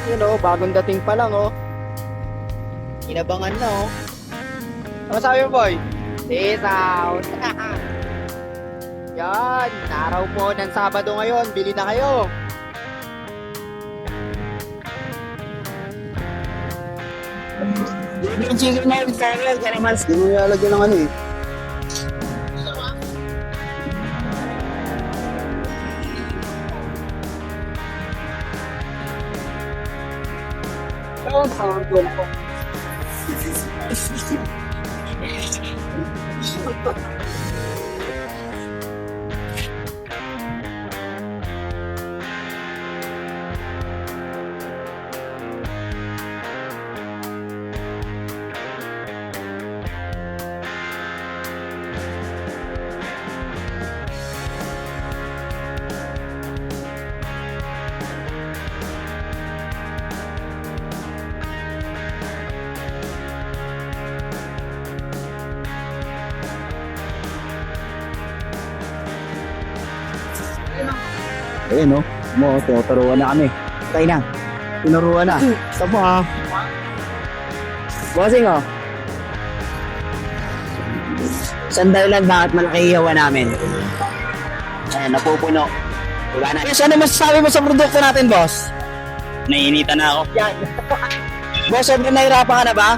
Yun oh, bagong dating pa lang oh. Inabangan na oh. Ano sabi mo, boy? Peace out. Yan, araw po ng Sabado ngayon, bili na kayo. Yung chicken na yung sarap, kaya naman. Hindi mo nilalagyan ng ano eh. Oo, tawag ko po. Ayun no, tinuturuan na kami. Tayo na, tinuruan na. Stop mo ha. Bossing oh. Saan dahilan bakit malaki ihawa namin? Ayan, napupuno. Wala na. Boss, ano masasabi mo sa produkto natin, boss? Naiinitan na ako. Yan. Boss, sobrang nahirapan ka na ba?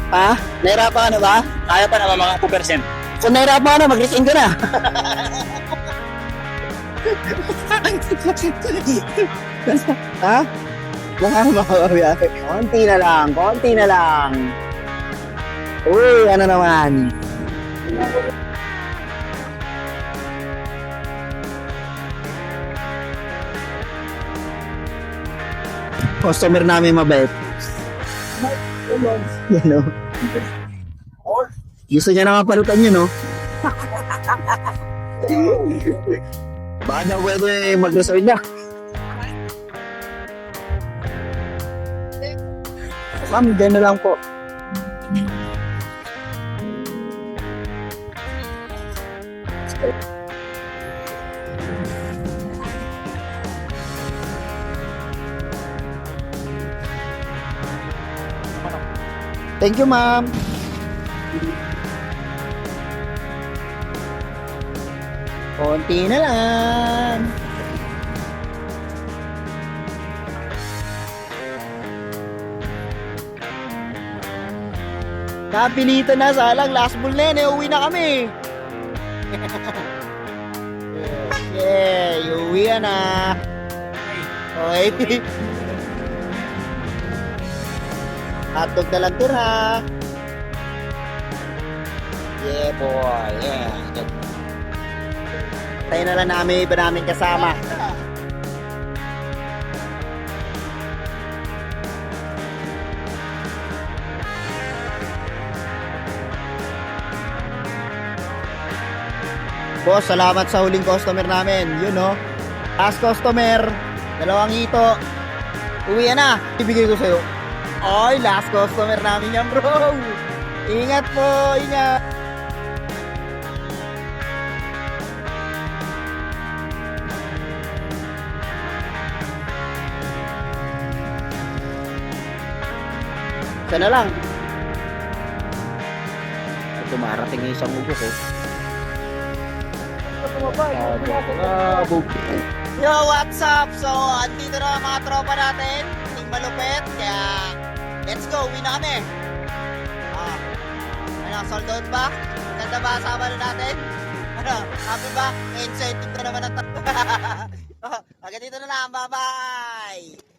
Ha? Nahirapan ka na ba? Kaya pa naman mga 2%. Kung nahirapan ka na, mag-resign ka na. Ha? Baka makakabiyari. Konti na lang, konti na lang. Uy, ano naman? Customer namin mabait. Yan o. Gusto niya na mapalutan yun, no? Baka na pwede mag-resort na. Ma'am, dyan na lang po. Thank you, ma'am. Konti na lang. Kapilito na, salang last bull na yan, uwi na kami. Yeah, uwi na. Okay. Hotdog na lang tira. Yeah, boy. Yeah. Tayo na lang namin iba namin kasama. Boss, salamat sa huling customer namin. Yun no. Last customer, 2 hito. Uwi na. Ibigay ko sa'yo. Ay, last customer namin yan, bro. Ingat po, ingat. Sana lang. Ito marating yung isang ugo ko. Yo, what's up? So, andito na mga tropa natin. Ting malupit. Kaya, let's go. Uwi na kami. Ano, sold out ba? Ganda ba kasama na natin? Ano, happy ba? Incentive na naman ang hanggang dito na lang. Bye-bye!